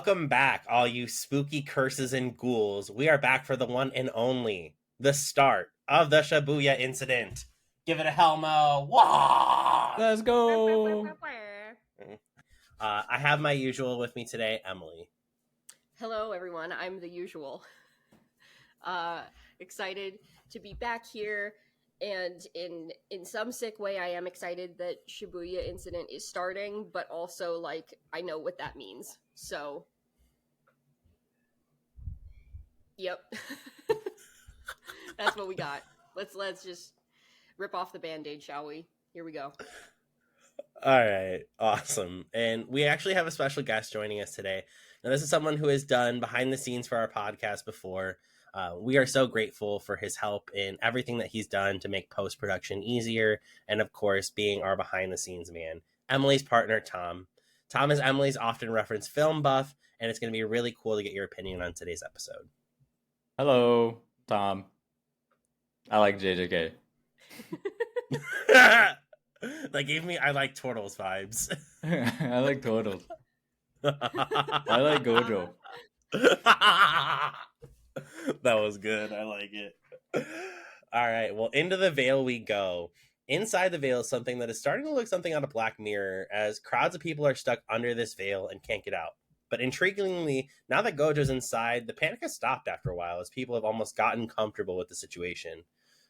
Welcome back, all you spooky curses and ghouls. We are back for the one and only, the start of the Shibuya incident. Give it a Helmo. Wah! Let's go. I have my usual with me today, Emily. Hello, everyone. I'm the usual. Excited to be back here, and in some sick way, I am excited that Shibuya incident is starting, but also, like, I know what that means. So, yep. That's what we got. Let's just rip off the Band-Aid, shall we? Here we go. All right, awesome. And we actually have a special guest joining us today. Now, this is someone who has done behind the scenes for our podcast before. We are so grateful for his help in everything that he's done to make post-production easier, and of course, being our behind-the-scenes man. Emily's partner, Tom. Tom is Emily's often referenced film buff, and it's going to be really cool to get your opinion on today's episode. Hello, Tom. I like JJK. That gave me I like Turtles vibes. I like Turtles. I like Gojo. That was good. I like it. All right. Well, into the veil we go. Inside the veil is something that is starting to look something out of Black Mirror, as crowds of people are stuck under this veil and can't get out. But intriguingly, now that Gojo's inside, the panic has stopped after a while, as people have almost gotten comfortable with the situation.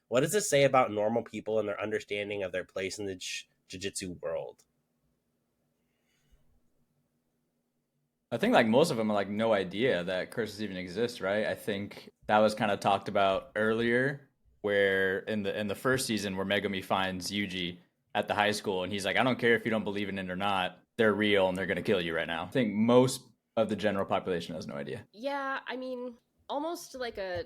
What does this say about normal people and their understanding of their place in the Jujutsu world? I think like most of them are like no idea that curses even exist, right? I think that was kind of talked about earlier, where in the first season where Megumi finds Yuji at the high school and he's like, I don't care if you don't believe in it or not, they're real and they're gonna kill you right now. I think most of the general population has no idea. Yeah, I mean, almost like a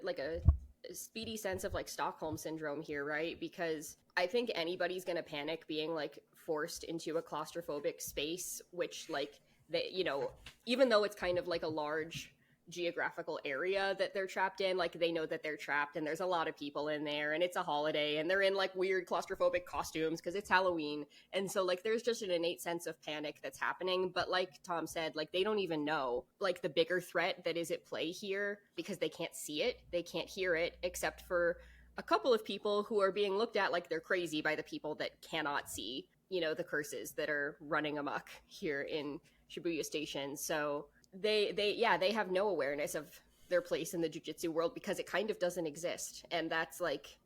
speedy sense of like Stockholm syndrome here, right? Because I think anybody's gonna panic being like forced into a claustrophobic space, which like they, you know, even though it's kind of like a large geographical area that they're trapped in, like they know that they're trapped and there's a lot of people in there and it's a holiday and they're in like weird claustrophobic costumes because it's Halloween, and so like there's just an innate sense of panic that's happening. But like Tom said, like they don't even know like the bigger threat that is at play here, because they can't see it, they can't hear it, except for a couple of people who are being looked at like they're crazy by the people that cannot see, you know, the curses that are running amok here in Shibuya Station. So they have no awareness of their place in the Jujutsu world because it kind of doesn't exist. And that's like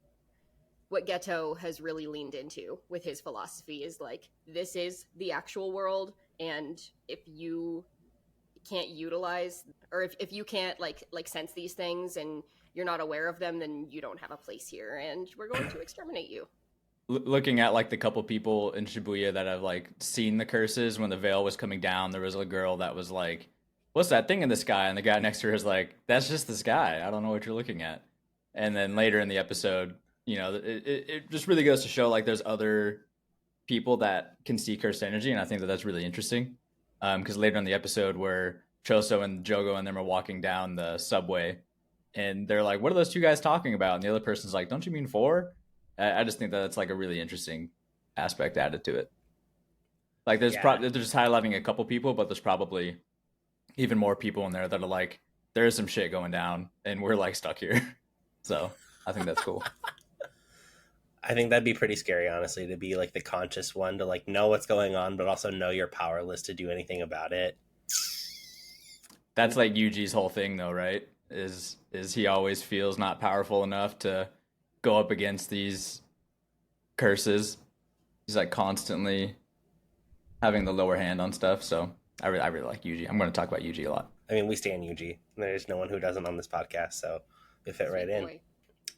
what Geto has really leaned into with his philosophy, is like, this is the actual world, and if you can't utilize, or if you can't like sense these things and you're not aware of them, then you don't have a place here and we're going to exterminate you. Looking at like the couple people in Shibuya that have like seen the curses, when the veil was coming down, there was a girl that was like, what's that thing in the sky? And the guy next to her is like, that's just the sky. I don't know what you're looking at. And then later in the episode, you know, it just really goes to show like there's other people that can see cursed energy. And I think that that's really interesting. Because later in the episode where Choso and Jogo and them are walking down the subway and they're like, what are those two guys talking about? And the other person's like, don't you mean four? I just think that it's like a really interesting aspect added to it. Like there's they're just highlighting a couple people, but there's probably even more people in there that are like, there's some shit going down and we're like stuck here. So I think that's cool. I think that'd be pretty scary, honestly, to be like the conscious one, to like know what's going on, but also know you're powerless to do anything about it. That's like Yuji's whole thing though, right? Is he always feels not powerful enough to go up against these curses. He's like constantly having the lower hand on stuff. So I really like Yuji. I'm going to talk about Yuji a lot. I mean, we stand Yuji. There's no one who doesn't on this podcast, so we fit right in.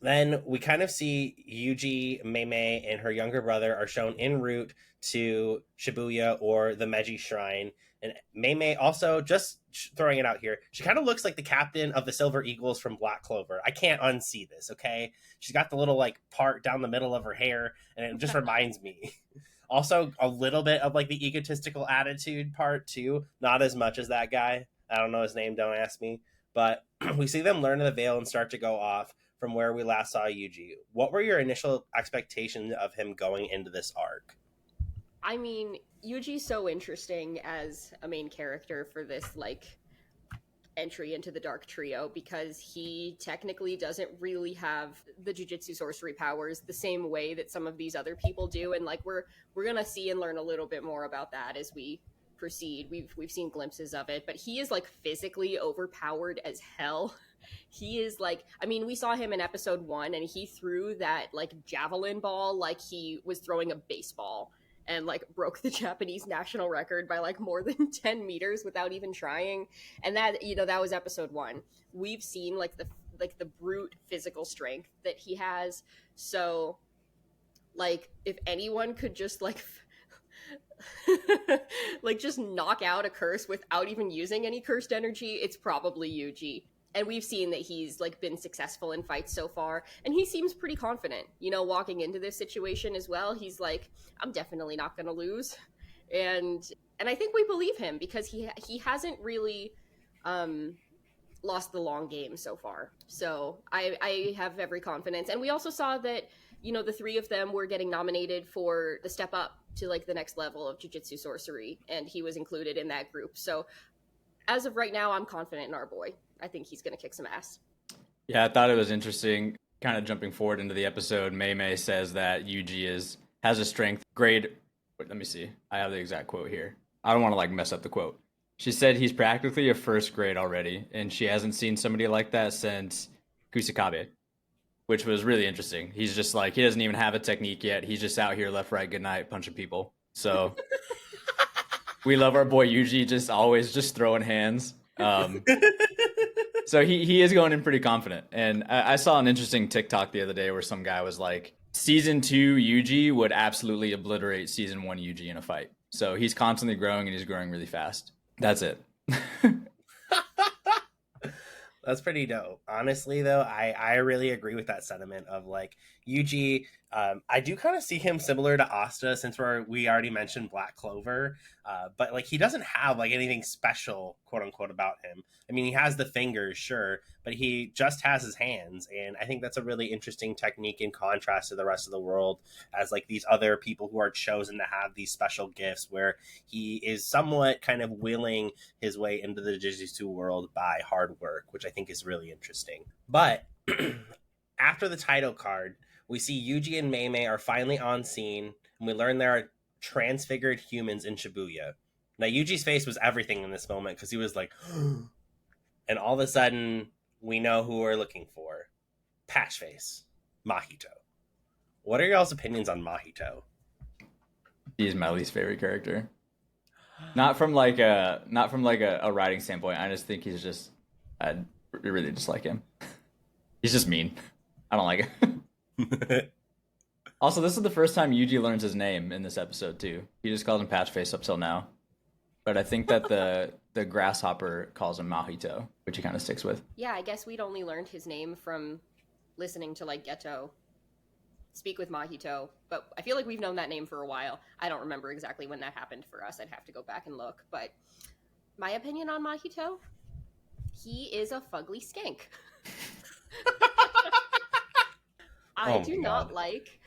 Then we kind of see Yuji, Mei, and her younger brother are shown en route to Shibuya or the Meiji Shrine. And Mei also, just throwing it out here, she kind of looks like the captain of the Silver Eagles from Black Clover. I can't unsee this, okay? She's got the little like part down the middle of her hair, and it just reminds me. Also, a little bit of like the egotistical attitude part too. Not as much as that guy. I don't know his name, don't ask me. But we see them learn the veil and start to go off from where we last saw Yuji. What were your initial expectations of him going into this arc? I mean, Yuji's so interesting as a main character for this, like, entry into the Dark Trio, because he technically doesn't really have the Jujutsu sorcery powers the same way that some of these other people do, and like we're gonna see and learn a little bit more about that as we proceed. We've seen glimpses of it, but he is like physically overpowered as hell. He is like, I mean, we saw him in episode 1 and he threw that like javelin ball like he was throwing a baseball, and like broke the Japanese national record by like more than 10 meters without even trying. And that, you know, that was episode 1. We've seen like the brute physical strength that he has. So like if anyone could just like like just knock out a curse without even using any cursed energy, it's probably Yuji. And we've seen that he's like been successful in fights so far, and he seems pretty confident, you know, walking into this situation as well. He's like, I'm definitely not going to lose. And I think we believe him because he hasn't really lost the long game so far. So I have every confidence. And we also saw that, you know, the 3 of them were getting nominated for the step up to like the next level of Jujutsu sorcery, and he was included in that group. So as of right now, I'm confident in our boy. I think he's going to kick some ass. Yeah, I thought it was interesting. Kind of jumping forward into the episode, Mei says that Yuji has a strength grade. Wait, let me see. I have the exact quote here. I don't want to like mess up the quote. She said he's practically a first grade already, and she hasn't seen somebody like that since Kusakabe, which was really interesting. He's just like, he doesn't even have a technique yet. He's just out here left, right, good night, punching people. So we love our boy Yuji, just always just throwing hands. So he is going in pretty confident. And I saw an interesting TikTok the other day where some guy was like, season 2 Yuji would absolutely obliterate season 1 Yuji in a fight. So he's constantly growing, and he's growing really fast. That's it. That's pretty dope. Honestly, though, I really agree with that sentiment of like Yuji. I do kind of see him similar to Asta, since we already mentioned Black Clover, but like he doesn't have like anything special, quote unquote, about him. I mean, he has the fingers, sure, but he just has his hands, and I think that's a really interesting technique in contrast to the rest of the world, as like these other people who are chosen to have these special gifts, where he is somewhat kind of willing his way into the Jujutsu world by hard work, which I think is really interesting. But after the title card, we see Yuji and Mei are finally on scene, and we learn there are transfigured humans in Shibuya. Now, Yuji's face was everything in this moment, because he was like, and all of a sudden, we know who we're looking for. Patchface. Mahito. What are y'all's opinions on Mahito? He's my least favorite character. Not from like a writing standpoint. I just think he's just, I really dislike him. He's just mean. I don't like him. Also, this is the first time Yuji learns his name in this episode too. He just calls him Patchface up till now. But I think that the grasshopper calls him Mahito, which he kind of sticks with. Yeah, I guess we'd only learned his name from listening to like Geto speak with Mahito, but I feel like we've known that name for a while. I don't remember exactly when that happened for us. I'd have to go back and look. But my opinion on Mahito, he is a fugly skank. I do not like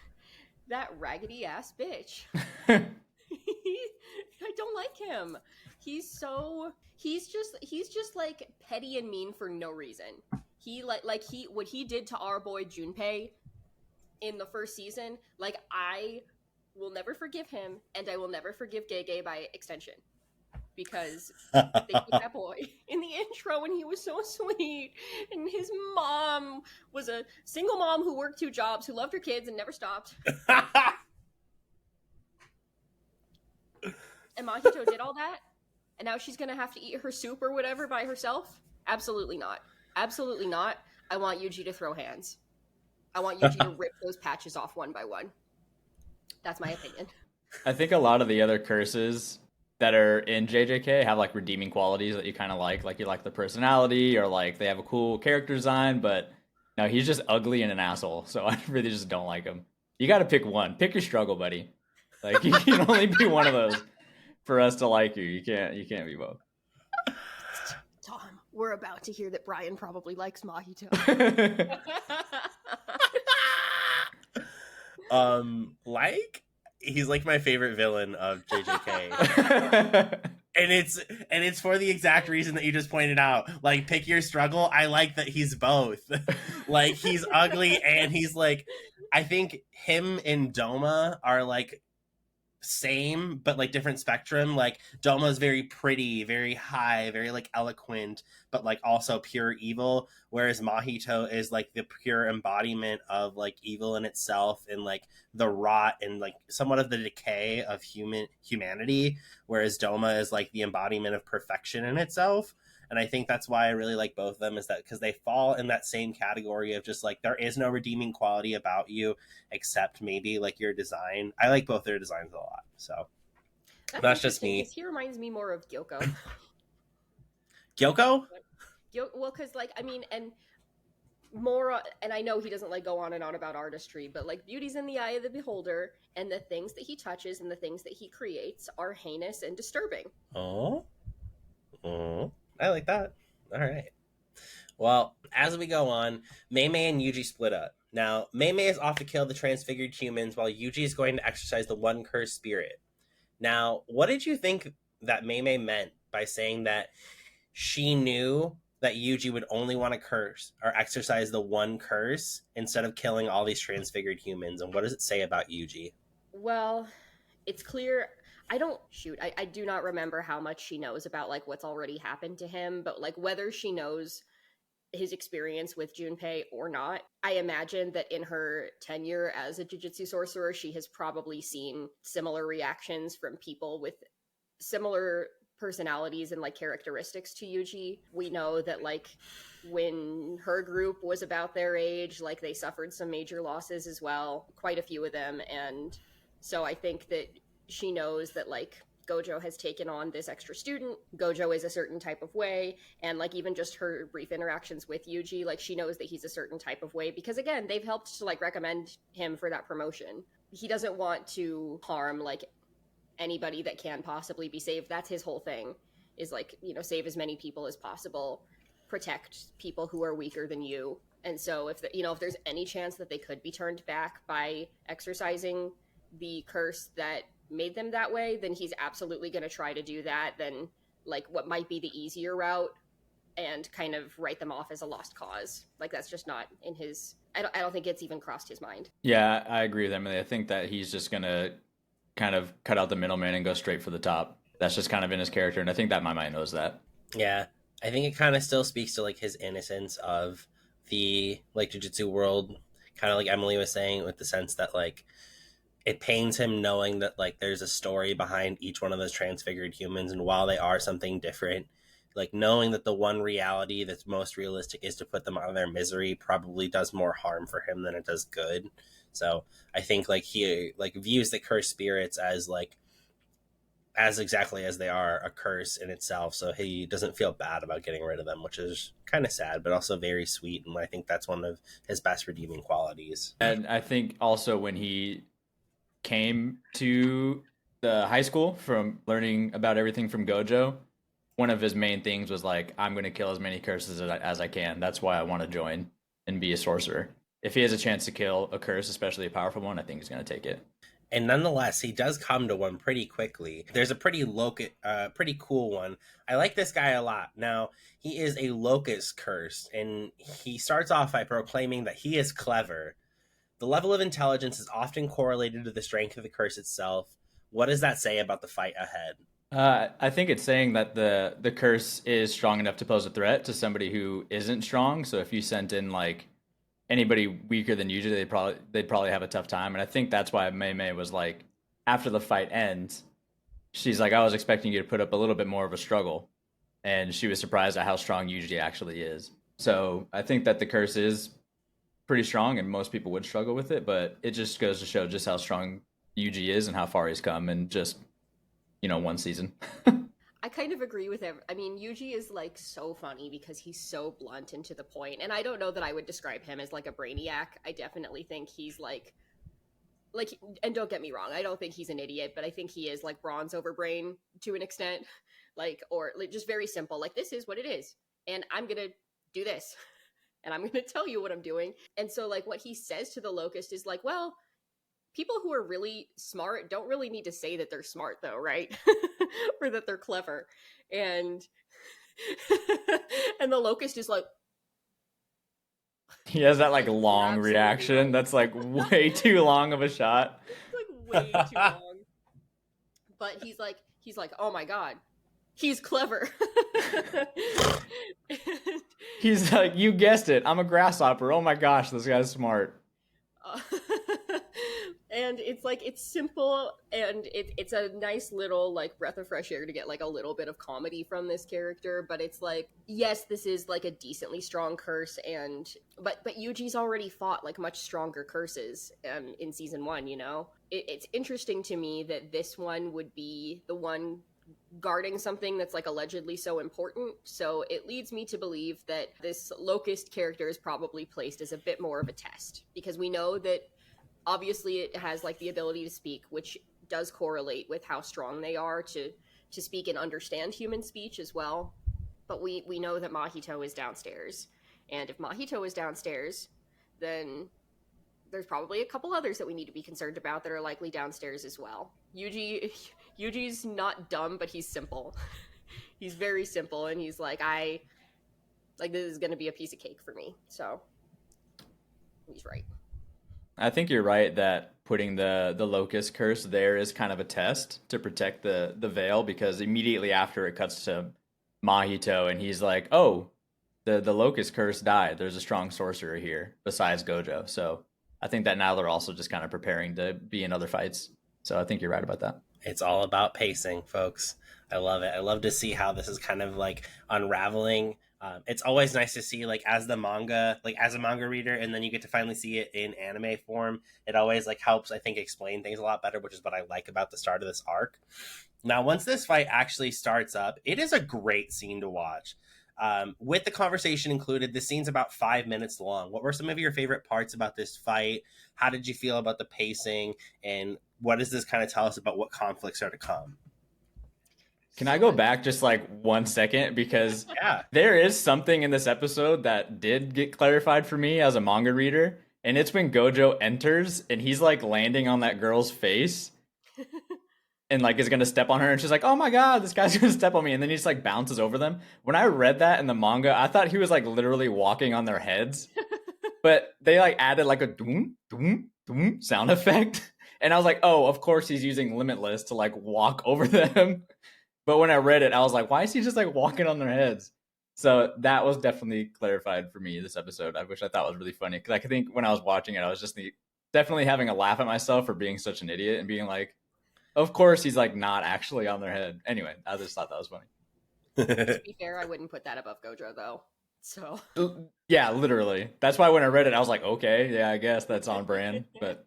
that raggedy ass bitch. I don't like him. He's just like petty and mean for no reason. He what he did to our boy Junpei in the first season, like I will never forgive him, and I will never forgive Gege by extension. Because they put that boy in the intro and he was so sweet, and his mom was a single mom who worked 2 jobs, who loved her kids and never stopped. And Mahito did all that, and now she's gonna have to eat her soup or whatever by herself? Absolutely not. Absolutely not. I want Yuji to throw hands. I want Yuji to rip those patches off one by one. That's my opinion. I think a lot of the other curses that are in JJK have like redeeming qualities that you kind of like you like the personality, or like they have a cool character design, but no, he's just ugly and an asshole. So I really just don't like him. You got to pick one. Pick your struggle, buddy. Like you can only be one of those for us to like you. You can't be both. Tom, we're about to hear that Brian probably likes Mahito. He's like my favorite villain of JJK. and it's for the exact reason that you just pointed out. Like, pick your struggle. I like that he's both. Like, he's ugly and he's like, I think him and Doma are like same but like different spectrum. Like, Doma's very pretty, very high, very like eloquent, but like also pure evil, whereas Mahito is like the pure embodiment of like evil in itself and like the rot and like somewhat of the decay of humanity, whereas Doma is like the embodiment of perfection in itself. And I think that's why I really like both of them, is that because they fall in that same category of just like, there is no redeeming quality about you except maybe like your design. I like both their designs a lot. So that's just me. He reminds me more of Gyoko. Gyoko? Well, because like, I mean, and more, and I know he doesn't like go on and on about artistry, but like, beauty's in the eye of the beholder, and the things that he touches and the things that he creates are heinous and disturbing. Oh. I like that. All right. Well, as we go on, Mei Mei and Yuji split up. Now, Mei Mei is off to kill the transfigured humans while Yuji is going to exercise the one cursed spirit. Now, what did you think that Mei Mei meant by saying that she knew that Yuji would only want to curse or exercise the one curse instead of killing all these transfigured humans? And what does it say about Yuji? Well, it's clear. I do not remember how much she knows about like what's already happened to him, but like whether she knows his experience with Junpei or not, I imagine that in her tenure as a Jujutsu sorcerer, she has probably seen similar reactions from people with similar personalities and like characteristics to Yuji. We know that like when her group was about their age, like they suffered some major losses as well, quite a few of them, and so I think that she knows that like Gojo has taken on this extra student. Gojo is a certain type of way, and like even just her brief interactions with Yuji, like she knows that he's a certain type of way because again, they've helped to like recommend him for that promotion. He doesn't want to harm like anybody that can possibly be saved. That's his whole thing, is like, you know, save as many people as possible, protect people who are weaker than you. And so if there's any chance that they could be turned back by exercising the curse that made them that way, then he's absolutely going to try to do that. Then like what might be the easier route and kind of write them off as a lost cause. Like that's just not in his, I don't think it's even crossed his mind. Yeah, I agree with Emily. I think that he's just going to kind of cut out the middleman and go straight for the top. That's just kind of in his character, and I think that my mind knows that. Yeah, I think it kind of still speaks to like his innocence of the like Jujutsu world, kind of like Emily was saying, with the sense that like it pains him knowing that like there's a story behind each one of those transfigured humans, and while they are something different, like knowing that the one reality that's most realistic is to put them out of their misery probably does more harm for him than it does good. So I think like he like views the cursed spirits as like as exactly as they are, a curse in itself, so he doesn't feel bad about getting rid of them, which is kind of sad but also very sweet, and I think that's one of his best redeeming qualities. And I think also when he came to the high school from learning about everything from Gojo, one of his main things was like, I'm going to kill as many curses as I can. That's why I want to join and be a sorcerer. If he has a chance to kill a curse, especially a powerful one, I think he's going to take it. And nonetheless, he does come to one pretty quickly. There's a pretty cool one. I like this guy a lot. Now, he is a locust curse, and he starts off by proclaiming that he is clever. The level of intelligence is often correlated to the strength of the curse itself. What does that say about the fight ahead? I think it's saying that the curse is strong enough to pose a threat to somebody who isn't strong. So if you sent in like anybody weaker than usually, they'd probably have a tough time. And I think that's why Mei Mei was like, after the fight ends, she's like, I was expecting you to put up a little bit more of a struggle, and she was surprised at how strong Yuji actually is. So I think that the curse is pretty strong, and most people would struggle with it, but it just goes to show just how strong Yuji is and how far he's come in just, one season. I kind of agree with him. I mean, Yuji is like so funny because he's so blunt and to the point, and I don't know that I would describe him as like a brainiac. I definitely think he's like, and don't get me wrong, I don't think he's an idiot, but I think he is like bronze over brain to an extent, like, or like, just very simple, like, this is what it is, and I'm gonna do this. And I'm going to tell you what I'm doing. And so, like, what he says to the locust is like, well, people who are really smart don't really need to say that they're smart, though, right? or that they're clever. And and the locust is like, He has that like long absolutely reaction. right. That's like way too long of a shot. It's like way too long. But he's like, oh my god, he's clever. And, He's like, you guessed it, I'm a grasshopper. Oh my gosh, this guy's smart. uh, and it's like, it's simple, and it's a nice little like breath of fresh air to get like a little bit of comedy from this character. But it's like, yes, this is like a decently strong curse, and but Yuji's already fought like much stronger curses in season 1, you know. It's interesting to me that this one would be the one guarding something that's like allegedly so important. So it leads me to believe that this locust character is probably placed as a bit more of a test, because we know that obviously it has like the ability to speak, which does correlate with how strong they are to speak and understand human speech as well. But we know that Mahito is downstairs, and if Mahito is downstairs, then there's probably a couple others that we need to be concerned about that are likely downstairs as well. Yuji's not dumb, but he's simple. He's very simple, and he's like, this is gonna be a piece of cake for me. So he's right. I think you're right that putting the locust curse there is kind of a test to protect the veil, because immediately after it cuts to Mahito and he's like, oh, the locust curse died. There's a strong sorcerer here besides Gojo. So I think that now they're also just kind of preparing to be in other fights. So I think you're right about that. It's all about pacing, folks. I love it. I love to see how this is kind of like unraveling. It's always nice to see, like, as a manga reader, and then you get to finally see it in anime form. It always like helps, I think, explain things a lot better, which is what I like about the start of this arc. Now, once this fight actually starts up, it is a great scene to watch. With the conversation included, the scene's about 5 minutes long. What were some of your favorite parts about this fight? How did you feel about the pacing? And what does this kind of tell us about what conflicts are to come? Can I go back just like 1 second? Because Yeah. there is something in this episode that did get clarified for me as a manga reader. And it's when Gojo enters and he's like landing on that girl's face and like is gonna step on her, and she's like, oh my god, this guy's gonna step on me, and then he just like bounces over them. When I read that in the manga, I thought he was like literally walking on their heads. But they like added like a doom, doom, doom sound effect. And I was like, oh, of course he's using Limitless to like walk over them. But when I read it, I was like, why is he just like walking on their heads? So that was definitely clarified for me this episode, which I thought was really funny. Because I think when I was watching it, I was just definitely having a laugh at myself for being such an idiot and being like, of course he's like not actually on their head. Anyway, I just thought that was funny. To be fair, I wouldn't put that above Gojo, though. So yeah, literally. That's why when I read it, I was like, okay, yeah, I guess that's on brand. But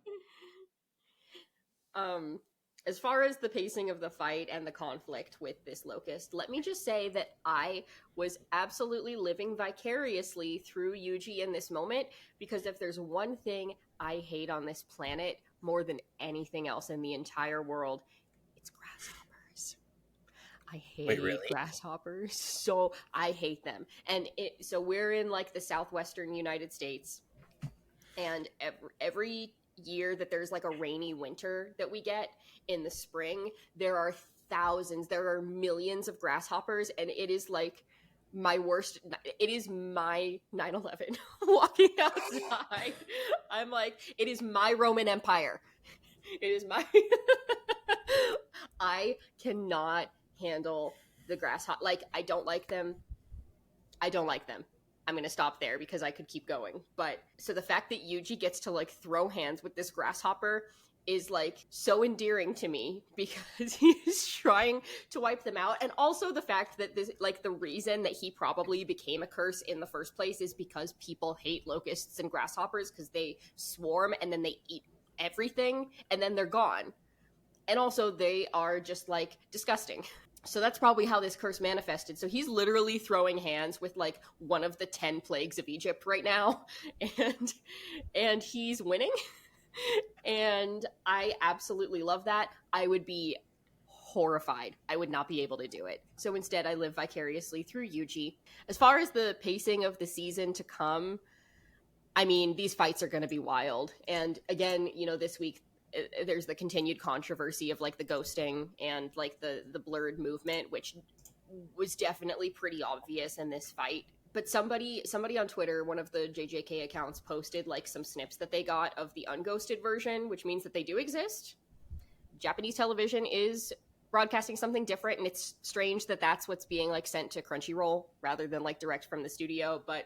as far as the pacing of the fight and the conflict with this locust, let me just say that I was absolutely living vicariously through Yuji in this moment, because if there's one thing I hate on this planet more than anything else in the entire world, it's grasshoppers. I hate grasshoppers. So I hate them. And so we're in like the southwestern United States, and every year that there's like a rainy winter that we get in the spring, there are millions of grasshoppers, and it is like my 9/11 walking outside. I'm like, it is my Roman Empire. It is my I cannot handle the grasshopper. Like, I don't like them. I'm going to stop there because I could keep going. But so the fact that Yuji gets to like throw hands with this grasshopper is like so endearing to me, because he's trying to wipe them out. And also the fact that this, like, the reason that he probably became a curse in the first place is because people hate locusts and grasshoppers, because they swarm and then they eat everything and then they're gone. And also they are just like disgusting. So that's probably how this curse manifested. So he's literally throwing hands with like one of the 10 plagues of Egypt right now, and he's winning. And I absolutely love that. I would be horrified. I would not be able to do it. So instead, I live vicariously through Yuji. As far as the pacing of the season to come, I mean, these fights are going to be wild. And again, you know, this week there's the continued controversy of like the ghosting and like the blurred movement, which was definitely pretty obvious in this fight. But somebody on Twitter, one of the JJK accounts, posted like some snips that they got of the unghosted version, which means that they do exist. Japanese television is broadcasting something different, and it's strange that that's what's being like sent to Crunchyroll rather than like direct from the studio. But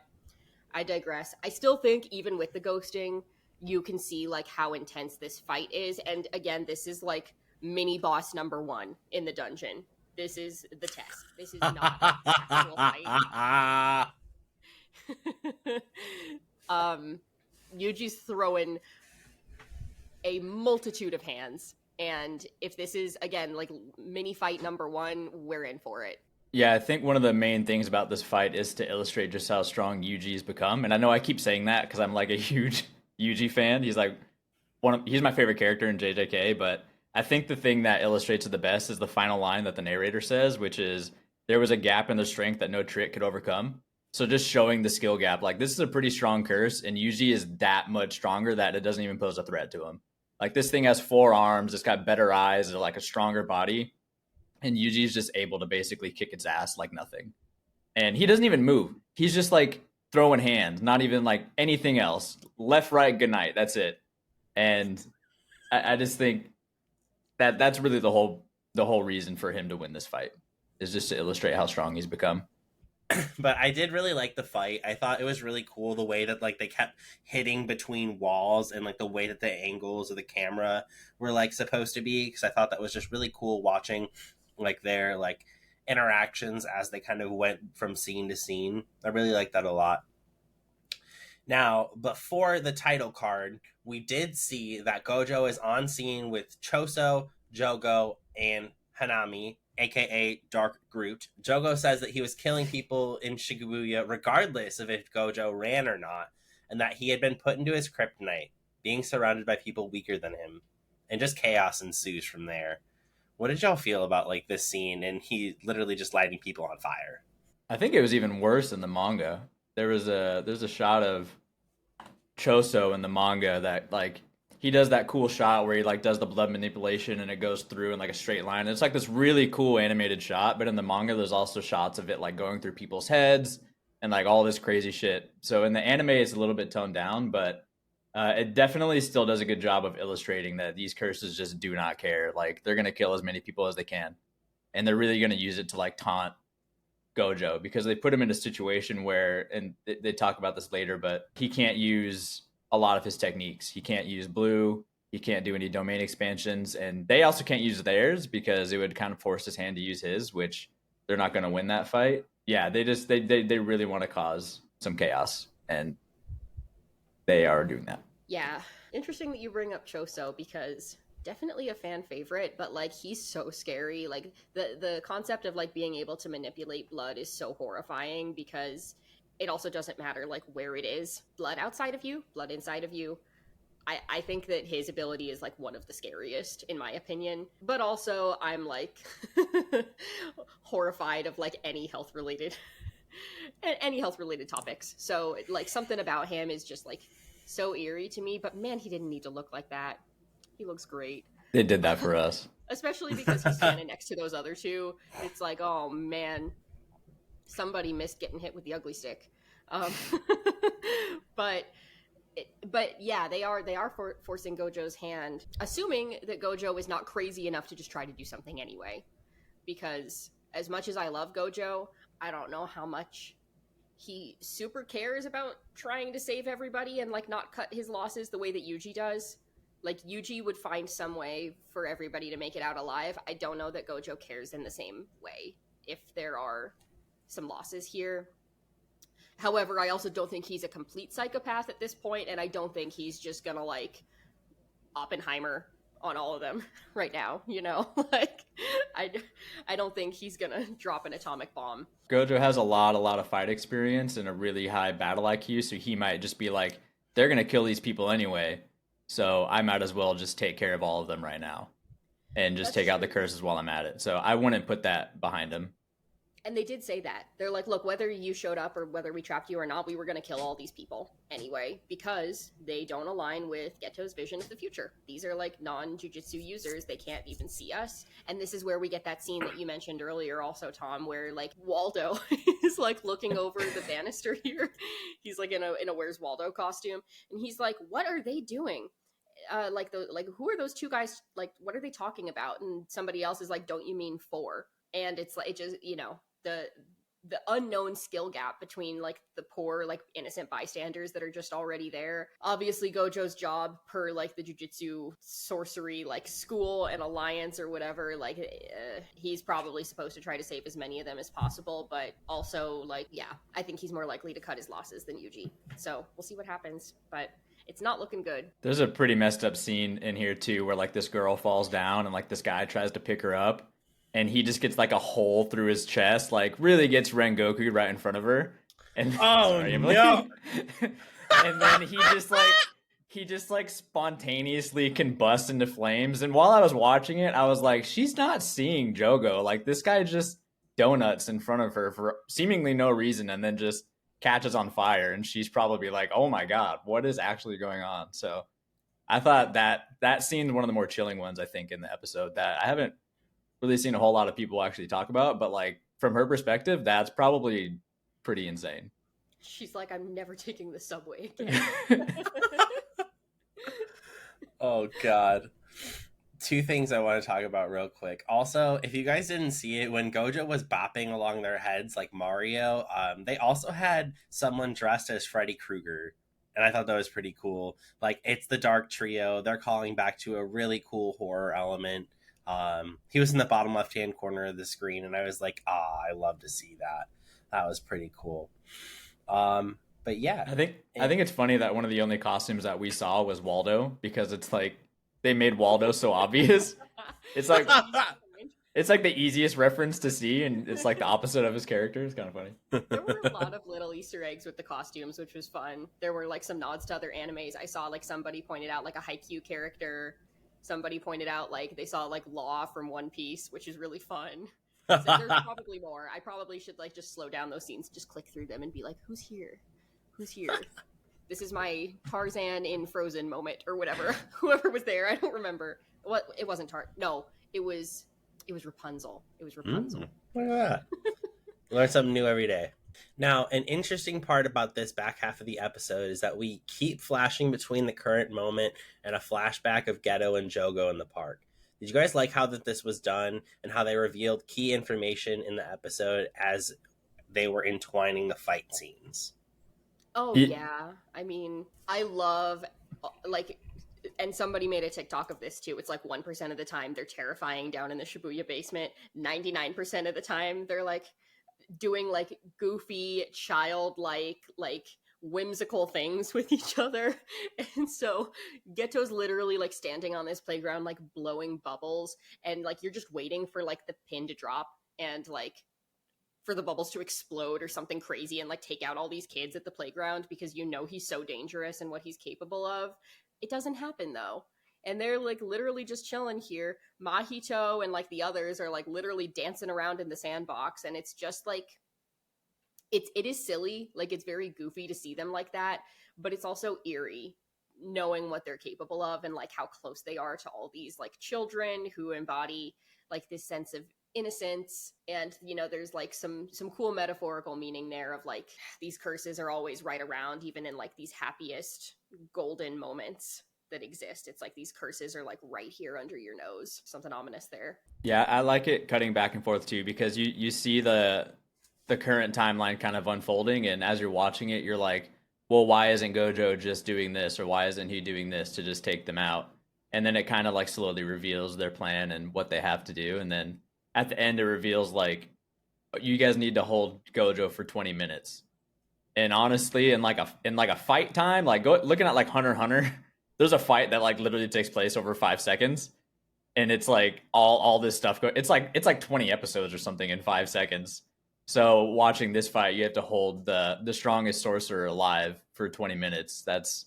I digress. I still think even with the ghosting, you can see like how intense this fight is. And again, this is like mini boss number 1 in the dungeon. This is the test. This is not an actual fight. Yuji's throwing a multitude of hands, and if this is again like mini fight number 1, we're in for it. Yeah, I think one of the main things about this fight is to illustrate just how strong Yuji's become. And I know I keep saying that because I'm like a huge Yuji fan. He's like he's my favorite character in JJK, but I think the thing that illustrates it the best is the final line that the narrator says, which is, there was a gap in their strength that no trick could overcome. So just showing the skill gap, like this is a pretty strong curse, and Yuji is that much stronger that it doesn't even pose a threat to him. Like this thing has 4 arms, it's got better eyes, it's like a stronger body, and Yuji's just able to basically kick its ass like nothing. And he doesn't even move. He's just like throwing hands, not even like anything else. Left, right, good night. That's it. And I just think that's really the whole reason for him to win this fight, is just to illustrate how strong he's become. But I did really like the fight. I thought it was really cool the way that like they kept hitting between walls, and like the way that the angles of the camera were like supposed to be, because I thought that was just really cool watching like their like interactions as they kind of went from scene to scene. I really like that a lot. Now, before the title card, we did see that Gojo is on scene with Choso, Jogo, and Hanami, aka Dark Groot. Jogo says that he was killing people in Shibuya regardless of if Gojo ran or not, and that he had been put into his kryptonite, being surrounded by people weaker than him. And just chaos ensues from there. What did y'all feel about like this scene and he literally just lighting people on fire? I think it was even worse in the manga. There's a shot of Choso in the manga that like he does that cool shot where he like does the blood manipulation and it goes through in like a straight line. It's like this really cool animated shot, but in the manga there's also shots of it like going through people's heads and like all this crazy shit. So in the anime it's a little bit toned down, but it definitely still does a good job of illustrating that these curses just do not care. Like they're gonna kill as many people as they can, and they're really gonna use it to like taunt Gojo, because they put him in a situation where, and they talk about this later, but he can't use a lot of his techniques. He can't use blue, he can't do any domain expansions, and they also can't use theirs because it would kind of force his hand to use his, which they're not going to win that fight. Yeah, they really want to cause some chaos, and they are doing that. Yeah, interesting that you bring up Choso, because definitely a fan favorite, but like he's so scary. Like the concept of like being able to manipulate blood is so horrifying, because it also doesn't matter like where it is, blood outside of you, blood inside of you. I think that his ability is like one of the scariest in my opinion, but also I'm like horrified of like any health related topics. So like something about him is just like so eerie to me, but man, he didn't need to look like that. He looks great. They did that for us. Especially because he's standing next to those other two. It's like, oh man, somebody missed getting hit with the ugly stick. But yeah, they are forcing Gojo's hand, assuming that Gojo is not crazy enough to just try to do something anyway. Because as much as I love Gojo, I don't know how much he super cares about trying to save everybody and like not cut his losses the way that Yuji does. Like, Yuji would find some way for everybody to make it out alive. I don't know that Gojo cares in the same way if there are some losses here. However, I also don't think he's a complete psychopath at this point, and I don't think he's just gonna, like, Oppenheimer on all of them right now, you know? Like, I don't think he's gonna drop an atomic bomb. Gojo has a lot of fight experience and a really high battle IQ, so he might just be like, they're gonna kill these people anyway, so I might as well just take care of all of them right now and just take out the curses while I'm at it. So I wouldn't put that behind him. And they did say that. They're like, look, whether you showed up or whether we trapped you or not, we were going to kill all these people anyway, because they don't align with Geto's vision of the future. These are like non-jujutsu users. They can't even see us. And this is where we get that scene that you mentioned earlier also, Tom, where like Waldo is like looking over the banister here. He's like in a Where's Waldo costume. And he's like, what are they doing? Who are those two guys? Like, what are they talking about? And somebody else is like, don't you mean four? And it's like, it just, the unknown skill gap between like the poor like innocent bystanders that are just already there. Obviously Gojo's job per like the jujutsu sorcery like school and alliance or whatever, like he's probably supposed to try to save as many of them as possible, but also like I think he's more likely to cut his losses than Yuji, so we'll see what happens, but it's not looking good. There's a pretty messed up scene in here too where like this girl falls down and like this guy tries to pick her up and he just gets like a hole through his chest, like really gets Rengoku right in front of her. And sorry, no. And then he just like spontaneously combusts into flames. And while I was watching it, I was like, she's not seeing Jogo. Like this guy just donuts in front of her for seemingly no reason and then just catches on fire. And she's probably like, oh my God, what is actually going on? So I thought that scene one of the more chilling ones, I think, in the episode that I haven't really seen a whole lot of people actually talk about, but like from her perspective, that's probably pretty insane. She's like, I'm never taking the subway again. Oh God. Two things I want to talk about real quick. Also, if you guys didn't see it, when Gojo was bopping along their heads like Mario, they also had someone dressed as Freddy Krueger. And I thought that was pretty cool. Like, it's the Dark Trio. They're calling back to a really cool horror element. He was in the bottom left-hand corner of the screen, and I was like, I love to see that. That was pretty cool. But yeah. I think it's funny that one of the only costumes that we saw was Waldo, because it's like they made Waldo so obvious. It's like the easiest reference to see, and it's like the opposite of his character. It's kind of funny. There were a lot of little Easter eggs with the costumes, which was fun. There were like some nods to other animes. I saw like somebody pointed out like a Haikyuu character. Somebody pointed out like they saw like Law from One Piece, which is really fun. So there's probably more. I probably should like just slow down those scenes, just click through them and be like, who's here? Who's here? This is my Tarzan in Frozen moment or whatever. Whoever was there, I don't remember. What it wasn't No, it was Rapunzel. It was Rapunzel. Look at that. Learn something new every day. Now, an interesting part about this back half of the episode is that we keep flashing between the current moment and a flashback of Geto and Jogo in the park. Did you guys like how this was done and how they revealed key information in the episode as they were entwining the fight scenes? Oh, yeah. I mean, I love, like, and somebody made a TikTok of this too. It's like 1% of the time they're terrifying down in the Shibuya basement. 99% of the time they're like doing like goofy, childlike, like whimsical things with each other. And so Geto's literally like standing on this playground, like blowing bubbles, and like you're just waiting for like the pin to drop and like for the bubbles to explode or something crazy and like take out all these kids at the playground because you know he's so dangerous and what he's capable of. It doesn't happen though. And they're like literally just chilling here. Mahito and like the others are like literally dancing around in the sandbox, and it's just like it is silly, like it's very goofy to see them like that, but it's also eerie knowing what they're capable of and like how close they are to all these like children who embody like this sense of innocence. And you know, there's like some cool metaphorical meaning there of like these curses are always right around, even in like these happiest golden moments that exist. It's like these curses are like right here under your nose. Something ominous there. Yeah, I like it cutting back and forth too, because you see the current timeline kind of unfolding, and as you're watching it, you're like, well, why isn't Gojo just doing this, or why isn't he doing this to just take them out? And then it kind of like slowly reveals their plan and what they have to do, and then at the end it reveals like, you guys need to hold Gojo for 20 minutes. And honestly, in like a fight time, like looking at like Hunter x Hunter, there's a fight that like literally takes place over 5 seconds, and it's like all this stuff it's like 20 episodes or something in 5 seconds. So watching this fight, you have to hold the strongest sorcerer alive for 20 minutes. That's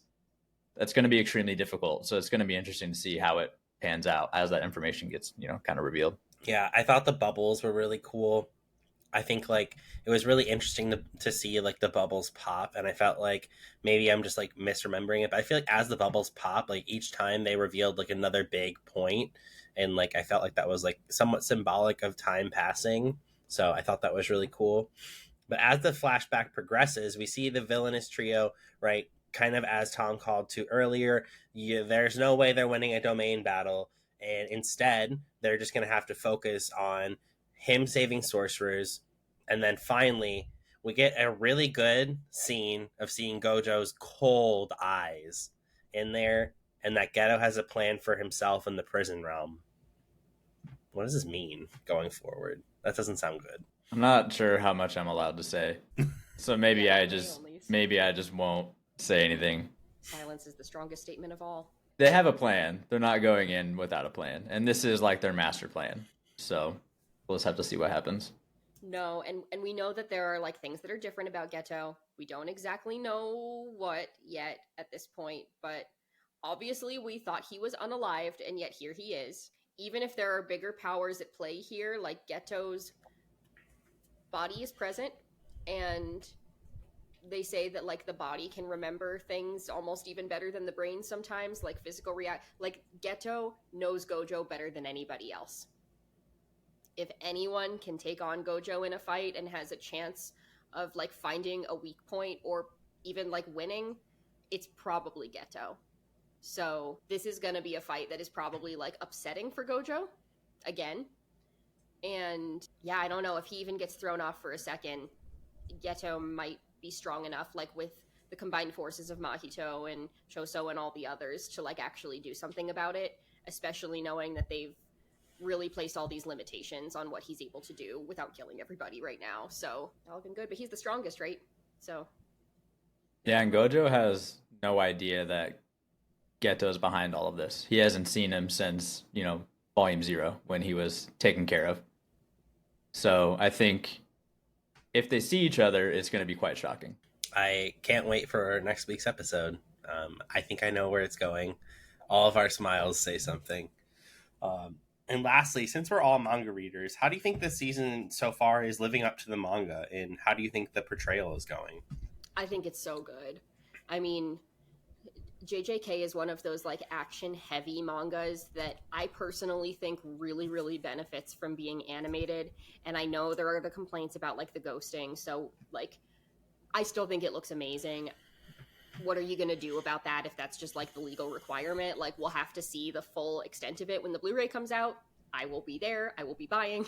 going to be extremely difficult. So it's going to be interesting to see how it pans out as that information gets, kind of revealed. Yeah, I thought the bubbles were really cool. I think like it was really interesting to see like the bubbles pop, and I felt like maybe I'm just like misremembering it, but I feel like as the bubbles pop, like each time they revealed like another big point, and like I felt like that was like somewhat symbolic of time passing. So I thought that was really cool. But as the flashback progresses, we see the villainous trio, right? Kind of as Tom called to earlier, there's no way they're winning a domain battle. And instead, they're just going to have to focus on him saving sorcerers. And then finally, we get a really good scene of seeing Gojo's cold eyes in there, and that Geto has a plan for himself in the prison realm. What does this mean going forward? That doesn't sound good. I'm not sure how much I'm allowed to say. So maybe I just won't say anything. Silence is the strongest statement of all. They have a plan. They're not going in without a plan. And this is like their master plan. So we'll just have to see what happens. No, and we know that there are like things that are different about Geto. We don't exactly know what yet at this point, but obviously we thought he was unalived, and yet here he is. Even if there are bigger powers at play here, like Geto's body is present, and they say that like the body can remember things almost even better than the brain sometimes, like physical like Geto knows Gojo better than anybody else. If anyone can take on Gojo in a fight and has a chance of like finding a weak point or even like winning, it's probably Geto. So this is gonna be a fight that is probably like upsetting for Gojo again. And yeah, I don't know if he even gets thrown off for a second. Geto might be strong enough, like with the combined forces of Mahito and Choso and all the others, to like actually do something about it, especially knowing that they've really placed all these limitations on what he's able to do without killing everybody right now. So all looking good, but he's the strongest, right? So yeah, and Gojo has no idea that Geto's behind all of this. He hasn't seen him since, Volume 0 when he was taken care of. So I think if they see each other, it's going to be quite shocking. I can't wait for next week's episode. I think I know where it's going. All of our smiles say something. And lastly, since we're all manga readers, how do you think this season so far is living up to the manga, and how do you think the portrayal is going? I think it's so good. I mean, JJK is one of those like action heavy mangas that I personally think really, really benefits from being animated. And I know there are the complaints about like the ghosting. So like, I still think it looks amazing. What are you going to do about that if that's just like the legal requirement? Like, we'll have to see the full extent of it when the Blu-ray comes out. I will be there. I will be buying.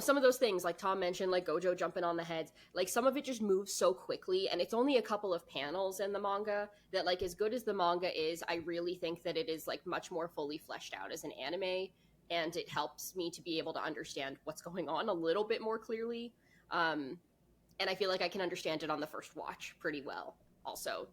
Some of those things, like Tom mentioned, like Gojo jumping on the heads, like some of it just moves so quickly, and it's only a couple of panels in the manga that, like, as good as the manga is, I really think that it is, like, much more fully fleshed out as an anime, and it helps me to be able to understand what's going on a little bit more clearly. And I feel like I can understand it on the first watch pretty well also.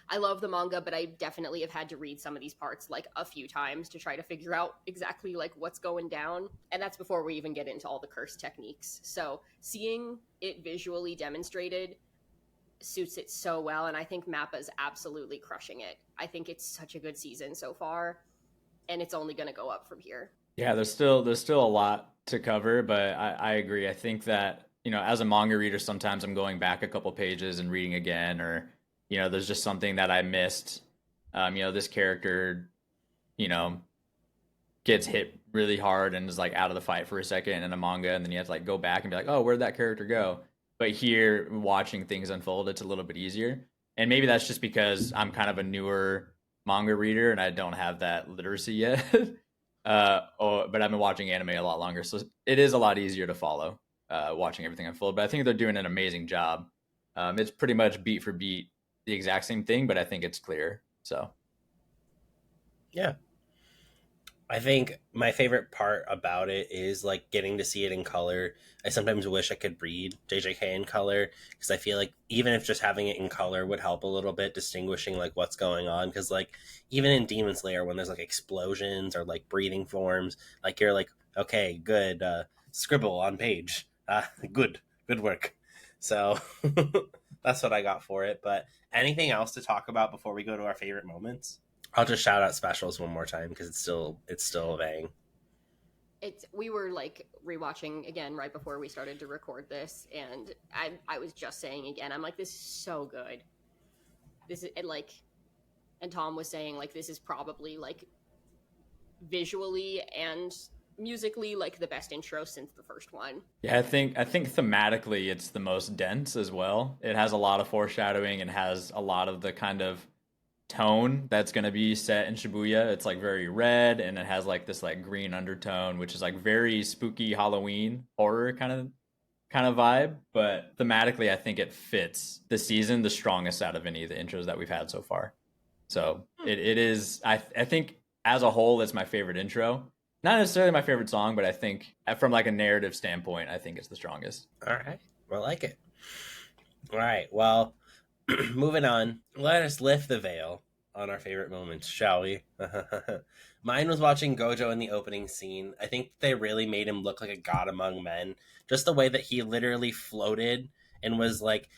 I love the manga, but I definitely have had to read some of these parts like a few times to try to figure out exactly like what's going down. And that's before we even get into all the curse techniques. So seeing it visually demonstrated suits it so well. And I think Mappa's absolutely crushing it. I think it's such a good season so far, and it's only going to go up from here. Yeah, there's still a lot to cover, but I agree. I think that, as a manga reader, sometimes I'm going back a couple pages and reading again, or there's just something that I missed. This character, gets hit really hard and is like out of the fight for a second in a manga, and then you have to like go back and be like, oh, where'd that character go? But here, watching things unfold, it's a little bit easier. And maybe that's just because I'm kind of a newer manga reader and I don't have that literacy yet. But I've been watching anime a lot longer, so it is a lot easier to follow watching everything unfold. But I think they're doing an amazing job. It's pretty much beat for beat the exact same thing, but I think it's clear. So yeah, I think my favorite part about it is like getting to see it in color. I sometimes wish I could read JJK in color, because I feel like even if just having it in color would help a little bit distinguishing like what's going on. Because like even in Demon Slayer, when there's like explosions or like breathing forms, like you're like, okay, good, scribble on page, good work. So that's what I got for it. But anything else to talk about before we go to our favorite moments? I'll just shout out specials one more time because it's still a bang. We were like rewatching again right before we started to record this, and I was just saying again, I'm like, this is so good. This is like, and Tom was saying like this is probably like visually and musically like the best intro since the first one. Yeah, I think thematically it's the most dense as well. It has a lot of foreshadowing and has a lot of the kind of tone that's going to be set in Shibuya. It's like very red and it has like this like green undertone, which is like very spooky Halloween horror kind of vibe, but thematically I think it fits the season the strongest out of any of the intros that we've had so far. So it is I think as a whole it's my favorite intro. Not necessarily my favorite song, but I think from like a narrative standpoint, I think it's the strongest. All right. Well, I like it. All right. Well, moving on. Let us lift the veil on our favorite moments, shall we? Mine was watching Gojo in the opening scene. I think they really made him look like a god among men. Just the way that he literally floated and was like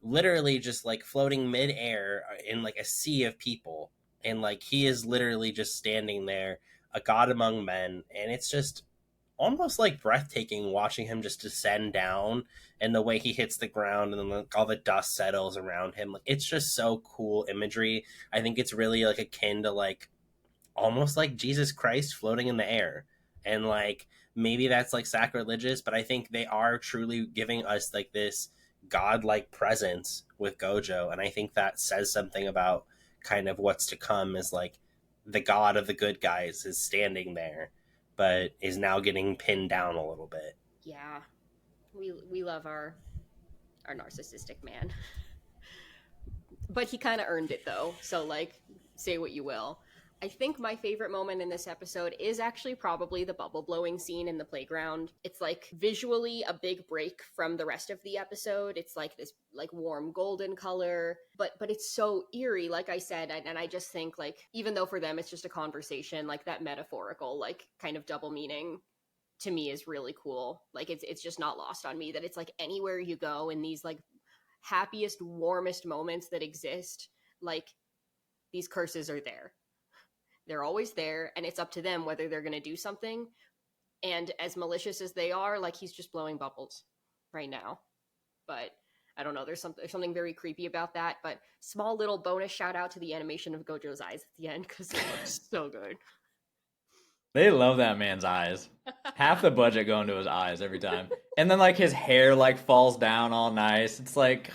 literally just like floating midair in like a sea of people. And like he is literally just standing there, a god among men. And it's just almost like breathtaking watching him just descend down and the way he hits the ground and then like all the dust settles around him. Like it's just so cool imagery. I think it's really like akin to like almost like Jesus Christ floating in the air. And like maybe that's like sacrilegious, but I think they are truly giving us like this godlike presence with Gojo. And I think that says something about kind of what's to come, is like the god of the good guys is standing there but is now getting pinned down a little bit. Yeah, we love our narcissistic man, but he kind of earned it though. So like, say what you will. I think my favorite moment in this episode is actually probably the bubble blowing scene in the playground. It's like visually a big break from the rest of the episode. It's like this like warm golden color, but it's so eerie, like I said, and I just think like even though for them it's just a conversation, like that metaphorical like kind of double meaning to me is really cool. Like it's just not lost on me that it's like anywhere you go in these like happiest, warmest moments that exist, like these curses are there. They're always there, and it's up to them whether they're going to do something. And as malicious as they are, like he's just blowing bubbles right now. But I don't know. There's something very creepy about that. But small little bonus shout out to the animation of Gojo's eyes at the end because it looks so good. They love that man's eyes. Half the budget going to his eyes every time. And then like his hair like falls down all nice. It's like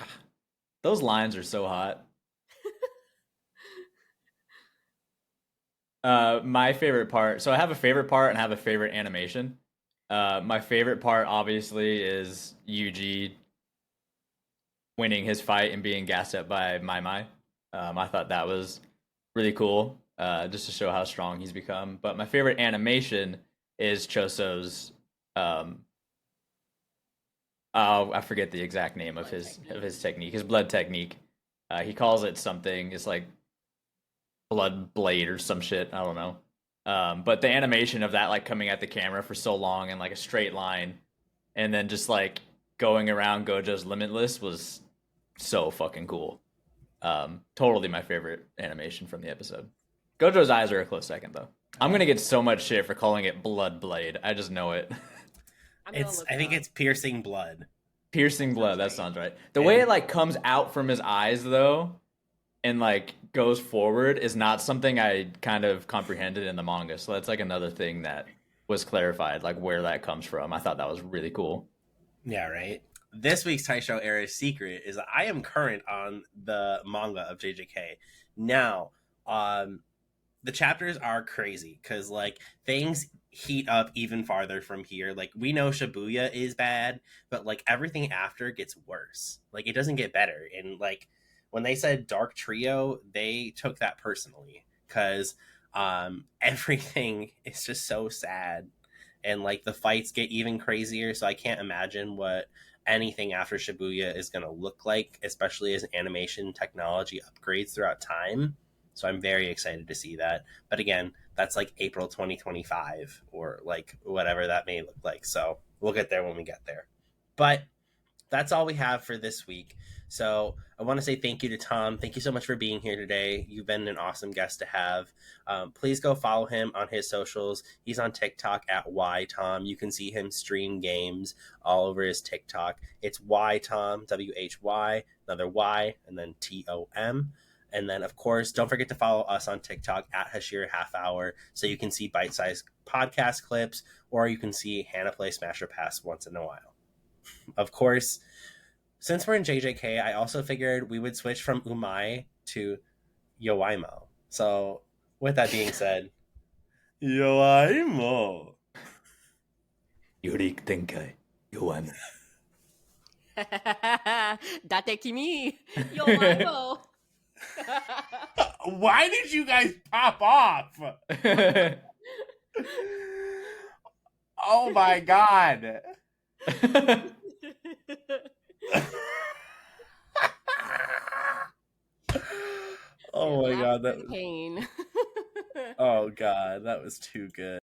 those lines are so hot. My favorite part. So I have a favorite part and I have a favorite animation. My favorite part obviously is Yuji winning his fight and being gassed up by Mai Mai. I thought that was really cool, just to show how strong he's become. But my favorite animation is Choso's. I forget the exact name of his technique, his blood technique. He calls it something. It's like blood blade or some shit. I don't know. But the animation of that like coming at the camera for so long in like a straight line, and then just like going around Gojo's Limitless was so fucking cool. Totally my favorite animation from the episode. Gojo's eyes are a close second though. I'm gonna get so much shit for calling it blood blade. I just know it. I think it's piercing blood. Piercing blood. That sounds right. The way it like comes out from his eyes though, and like goes forward is not something I kind of comprehended in the manga. So that's like another thing that was clarified, like where that comes from. I thought that was really cool. Yeah, right. This week's Taisho Era's secret is that I am current on the manga of JJK. Now, the chapters are crazy because like things heat up even farther from here. Like we know Shibuya is bad, but like everything after gets worse. Like it doesn't get better. And like when they said Dark Trio, they took that personally because everything is just so sad. And like the fights get even crazier. So I can't imagine what anything after Shibuya is going to look like, especially as animation technology upgrades throughout time. So I'm very excited to see that. But again, that's like April 2025 or like whatever that may look like. So we'll get there when we get there. But that's all we have for this week. So I want to say thank you to Tom. Thank you so much for being here today. You've been an awesome guest to have. Please go follow him on his socials. He's on TikTok at YTom. You can see him stream games all over his TikTok. It's YTom, WHY, another Y, and then TOM. And then, of course, don't forget to follow us on TikTok at Hashira Half Hour so you can see bite-sized podcast clips, or you can see Hannah play Smash or Pass once in a while. Of course, since we're in JJK, I also figured we would switch from Umai to Yoaimo. So, with that being said, Yoaimo. Yurik Tenkai, Yoaimo. Date kimi, yomaimo. Why did you guys pop off? Oh my god. Oh my god, that was... pain. Oh god, that was too good.